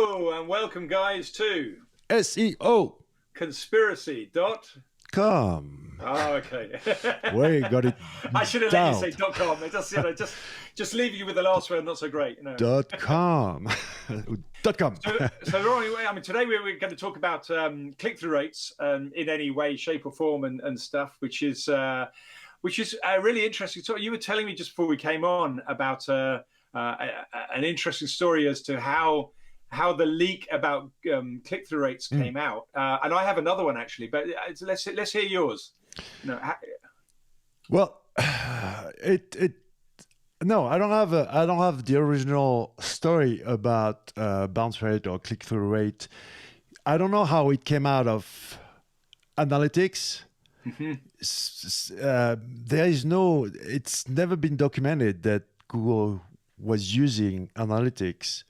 Hello and welcome, guys, to SEO.com. Conspiracy. Oh, okay. We got it I should have let you down. say .com. It just leaving you with the last word, not so great. .com. .com. So Ronnie, I mean, today we're going to talk about click-through rates in any way, shape, or form, and stuff, which is really interesting. So you were telling me just before we came on about an interesting story as to how the leak about click-through rates came out, and I have another one actually, but let's hear yours. Well, no, I don't have the original story about bounce rate or click-through rate. I don't know how it came out of analytics. It's never been documented that Google was using analytics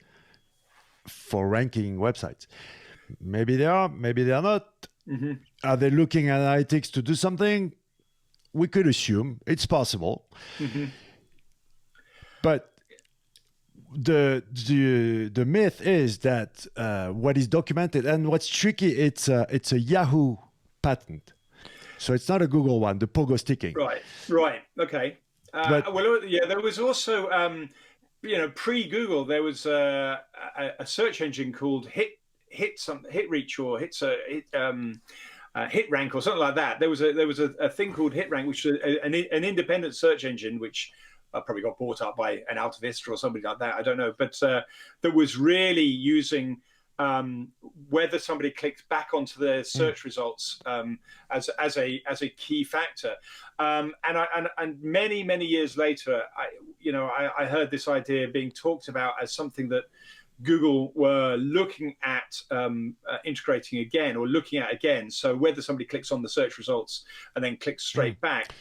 for ranking websites. Maybe they are, maybe they are not. Are they looking at analytics to do something? We could assume it's possible. But the myth is that what is documented and what's tricky, it's a Yahoo patent. So it's not a Google one, the pogo sticking. Right. Okay. Well, yeah, there was also, pre-Google, there was a search engine called HitReach or HitRank or something like that. There was a thing called HitRank, which is an independent search engine, which probably got bought up by an AltaVista or somebody like that. I don't know, but that was really using whether somebody clicked back onto their search results as a key factor. And many years later, I heard this idea being talked about as something that Google were looking at integrating again or looking at again. So whether somebody clicks on the search results and then clicks straight back.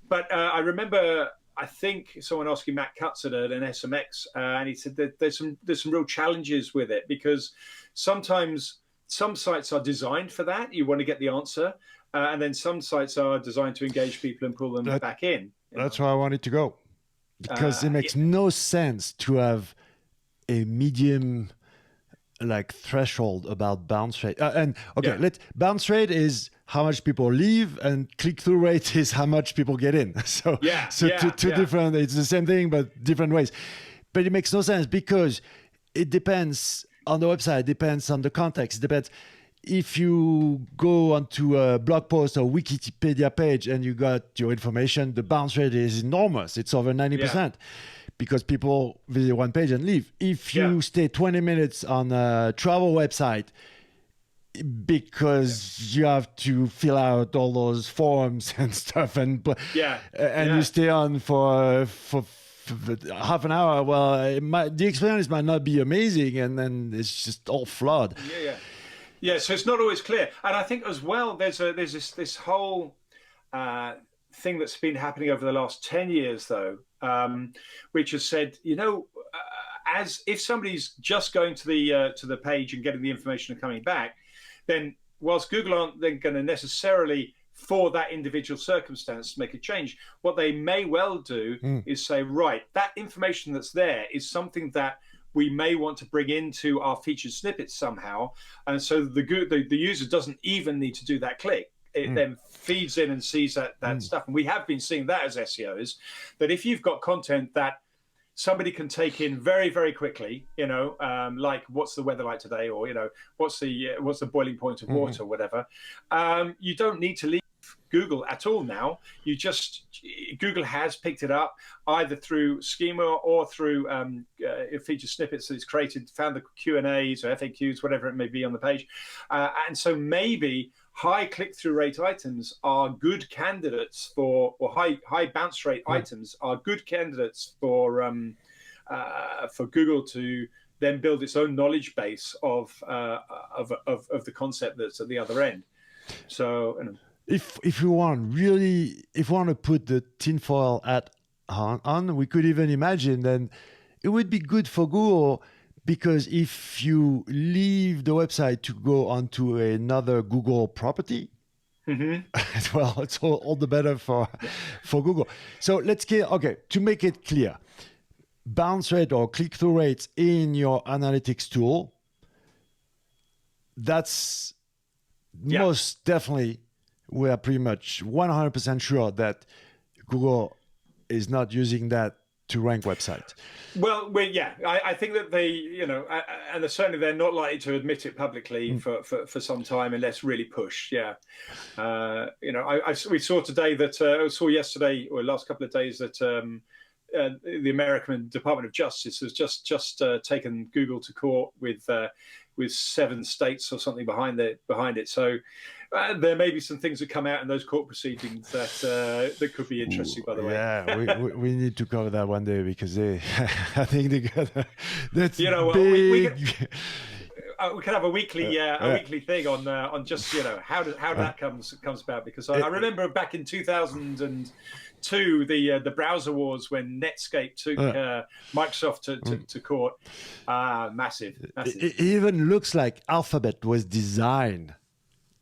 But I remember, I think someone asking Matt Cutson at an SMX, and he said that there's some real challenges with it, because sometimes some sites are designed for that. You want to get the answer, and then some sites are designed to engage people and pull them back in. That's why I wanted to go, because it makes no sense to have a medium threshold about bounce rate. Bounce rate is how much people leave, and click-through rate is how much people get in. So different. It's the same thing but different ways. But it makes no sense because it depends on the website. It depends on the context. It depends. If you go onto a blog post or Wikipedia page and you got your information, the bounce rate is enormous. It's over 90%. Because people visit one page and leave. If you stay 20 minutes on a travel website, because you have to fill out all those forms and stuff, and you stay on for half an hour, well, the experience might not be amazing, and then it's just all flawed. Yeah. So it's not always clear, and I think as well, there's this whole thing that's been happening over the last 10 years, though. Which has said, as if somebody's just going to the page and getting the information and coming back, then whilst Google aren't then going to necessarily for that individual circumstance make a change, what they may well do is say, right, that information that's there is something that we may want to bring into our featured snippets somehow, and so the user doesn't even need to do that click. It then feeds in and sees that stuff. And we have been seeing that as SEOs, that if you've got content that somebody can take in very, very quickly, like what's the weather like today, or, what's the boiling point of water, or whatever, you don't need to leave Google at all now. Google has picked it up either through schema or through feature snippets that it's created, found the Q&As or FAQs, whatever it may be on the page. And so maybe high click-through rate items are good candidates or high bounce rate items are good candidates for Google to then build its own knowledge base of the concept that's at the other end. So, if we want to put the tinfoil hat on, we could even imagine then it would be good for Google. Because if you leave the website to go onto another Google property, well, it's all the better for Google. So to make it clear, bounce rate or click-through rates in your analytics tool that's Yeah. most definitely, we are pretty much 100% sure that Google is not using that to rank websites. Well, I think that they, and certainly they're not likely to admit it publicly for some time unless really pushed. Yeah, we saw today that I saw yesterday or last couple of days that the American Department of Justice has just taken Google to court with 7 states or something behind it. So there may be some things that come out in those court proceedings that could be interesting. By the way, yeah, we need to cover that one day because I think they got that's big. big. We could have a weekly thing on just how that comes about, because I remember back in 2002 the browser wars when Netscape took Microsoft to court. Massive. It even looks like Alphabet was designed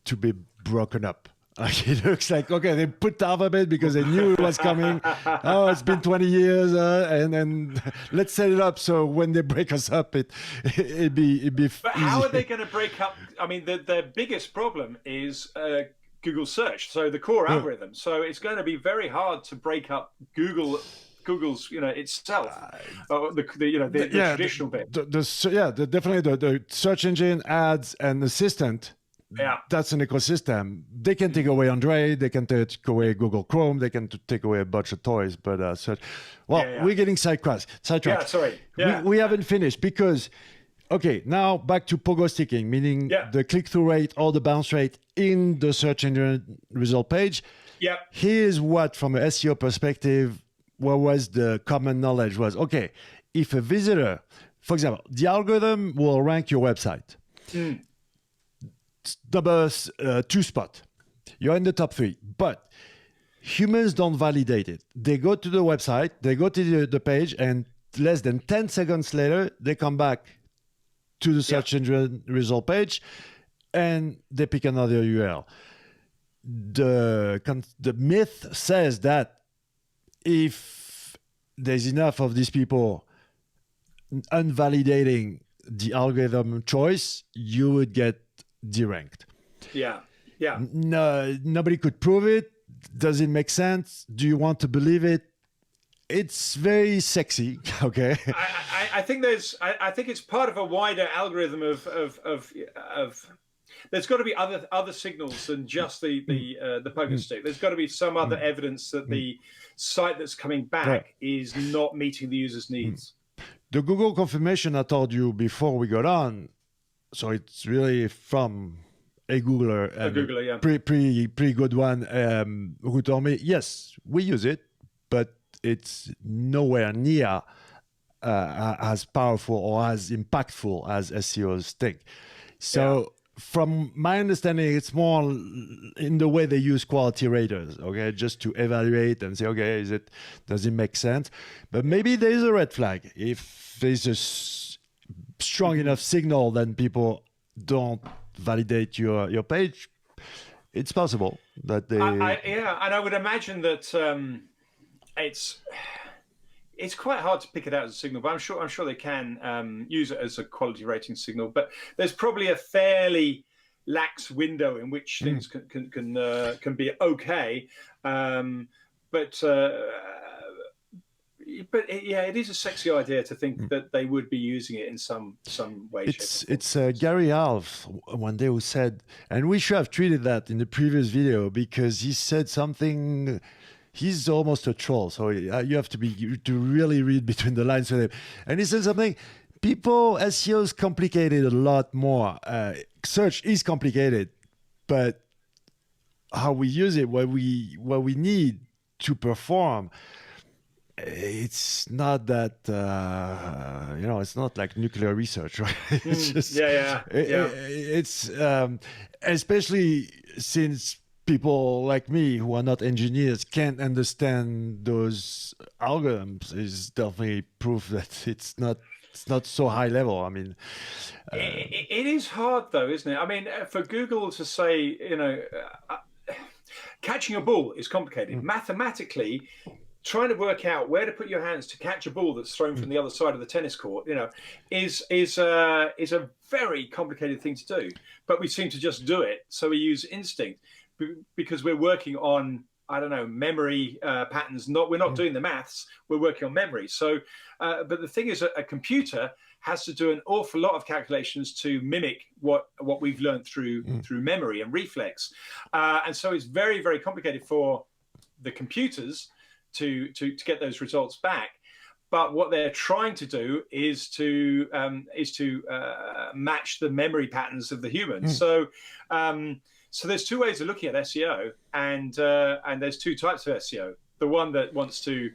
to be broken up. Like, it looks like, okay, they put Alphabet because they knew it was coming. Oh, it's been 20 years, and let's set it up so when they break us up, it'd be. But how are they going to break up? I mean, their biggest problem is Google search, so the core algorithm. So it's going to be very hard to break up Google's itself, the traditional bit. Definitely the search engine, ads, and assistant. Yeah, that's an ecosystem. They can take away Android, they can take away Google Chrome, they can take away a bunch of toys. But we're getting sidetracked. Yeah, sorry. Yeah. We haven't finished because, okay, now back to pogo sticking, meaning the click-through rate or the bounce rate in the search engine result page. Yeah. Here's what, from an SEO perspective, what was the common knowledge was, okay, if a visitor, for example, the algorithm will rank your website. Number 2 spot. You're in the top 3, but humans don't validate it. They go to the website, they go to the page, and less than 10 seconds later, they come back to the search engine result page, and they pick another URL. The myth says that if there's enough of these people unvalidating the algorithm choice, you would get deranked. Yeah. No, nobody could prove it. Does it make sense? Do you want to believe it? It's very sexy. Okay. I think it's part of a wider algorithm of there's got to be other signals than just the pogo stick. There's got to be some other evidence that the site that's coming back is not meeting the user's needs. The Google confirmation I told you before we got on. So it's really from a Googler, pretty good one, who told me, yes, we use it, but it's nowhere near as powerful or as impactful as SEOs think. So from my understanding, it's more in the way they use quality raters, okay, just to evaluate and say, okay, does it make sense? But maybe there's a red flag. If there's a strong enough signal, then people don't validate your page. It's possible that they. And I would imagine that it's quite hard to pick it out as a signal, but I'm sure they can use it as a quality rating signal. But there's probably a fairly lax window in which things can be okay, But it is a sexy idea to think that they would be using it in some way. It's Gary Alf one day who said, and we should have treated that in the previous video because he said something. He's almost a troll, so you have to really read between the lines with him. And he said something. SEO is complicated a lot more. Search is complicated, but how we use it, what we need to perform. It's not that it's not like nuclear research, right? It's just it's especially since people like me who are not engineers can't understand those algorithms is definitely proof that it's not so high level. I mean, it is hard though, isn't it? I mean, for Google to say, catching a ball is complicated. Mathematically, trying to work out where to put your hands to catch a ball that's thrown from the other side of the tennis court, is a very complicated thing to do. But we seem to just do it. So we use instinct because we're working on, I don't know, memory patterns. We're not doing the maths. We're working on memory. So, but the thing is, a computer has to do an awful lot of calculations to mimic what we've learned through memory and reflex, and so it's very, very complicated for the computers to get those results back. But what they're trying to do is to match the memory patterns of the humans. So there's two ways of looking at SEO, and there's two types of SEO. The one that wants to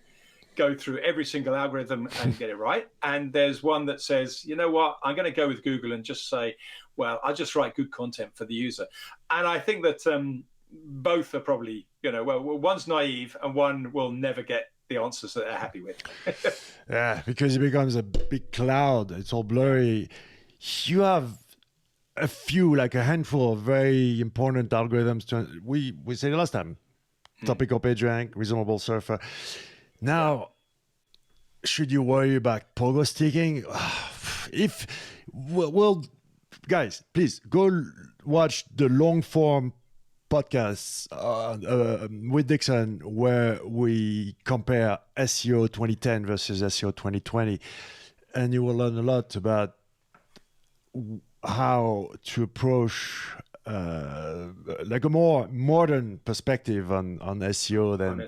go through every single algorithm and get it right, and there's one that says, you know what, I'm going to go with Google and just say, well, I'll just write good content for the user. And I think that both are probably, one's naive and one will never get the answers that they're happy with. Yeah, because it becomes a big cloud. It's all blurry. You have a few, like a handful of very important algorithms. We said it last time. Topical PageRank, reasonable surfer. Now, should you worry about pogo sticking? Well, guys, please go watch the long form podcasts with Dixon where we compare SEO 2010 versus SEO 2020, and you will learn a lot about how to approach like a more modern perspective on SEO than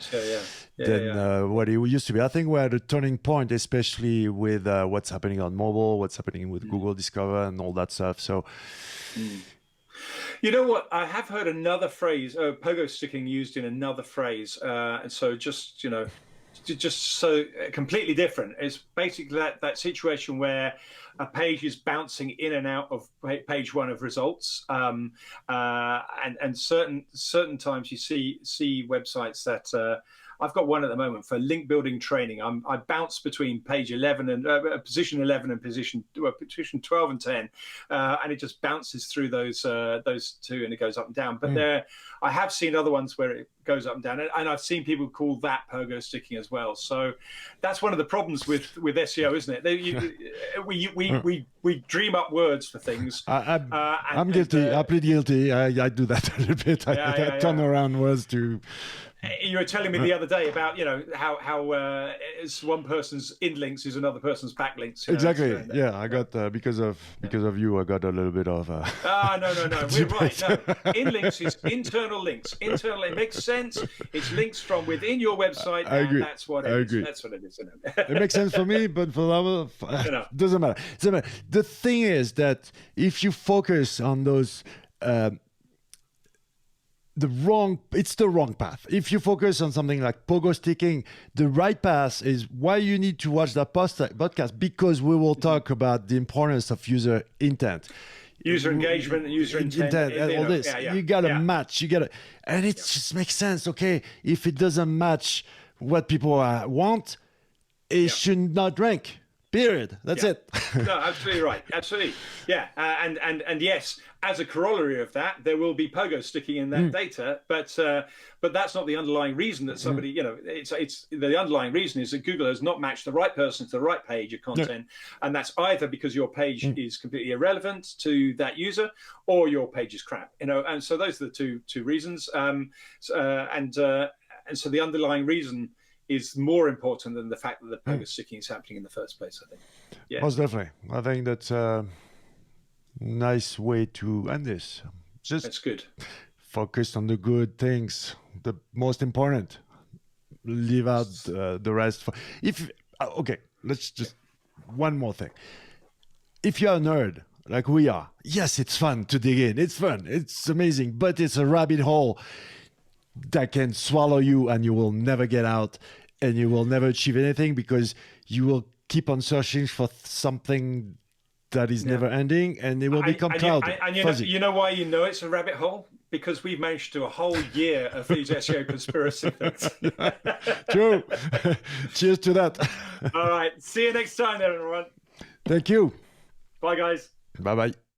what it used to be. I think we're at a turning point, especially with what's happening on mobile, what's happening with Google Discover and all that stuff. So, you know what? I have heard another phrase, pogo sticking, used in another phrase, and so just so completely different. It's basically that situation where a page is bouncing in and out of page one of results, and certain times you see websites that I've got one at the moment for link building training. I bounce between page 11 and position 11 and position 12 and 10, and it just bounces through those two, and it goes up and down. But I have seen other ones where it goes up and down, and I've seen people call that pogo sticking as well. So that's one of the problems with SEO, isn't it? We dream up words for things. I'm guilty. I plead guilty. I do that a little bit. I turn around words to. You were telling me the other day about how it's one person's inlinks is another person's backlinks. Exactly. I got because of you, I got a little bit of. No. We're right. No, inlinks is internal links. It makes sense. It's links from within your website. I agree. That's what it is. That's what it is. It makes sense for me, but for other, doesn't matter. The thing is that if you focus on those. It's the wrong path. If you focus on something like pogo sticking, the right path is why you need to watch that podcast, because we will talk about the importance of user intent. User engagement and user intent. And all this. You got to match. And it just makes sense. Okay, if it doesn't match what people want, it should not rank. Period. That's it. No, absolutely right. Absolutely. Yeah. And yes, as a corollary of that, there will be pogo sticking in that data, but that's not the underlying reason that somebody, it's the underlying reason is that Google has not matched the right person to the right page of content. And that's either because your page is completely irrelevant to that user or your page is crap, and so those are the two reasons. And so the underlying reason is more important than the fact that the pogo sticking is happening in the first place, I think. Yeah. Most definitely. I think that's a nice way to end this. That's good. Focus on the good things, the most important. Leave out the rest. Let's just one more thing. If you're a nerd like we are, yes, it's fun to dig in. It's fun. It's amazing, but it's a rabbit hole that can swallow you, and you will never get out, and you will never achieve anything because you will keep on searching for something that is never ending, and it will become cloudy. You know why it's a rabbit hole? Because we've managed to do a whole year of these SEO conspiracy things. True. Cheers to that. All right. See you next time, everyone. Thank you. Bye, guys. Bye-bye.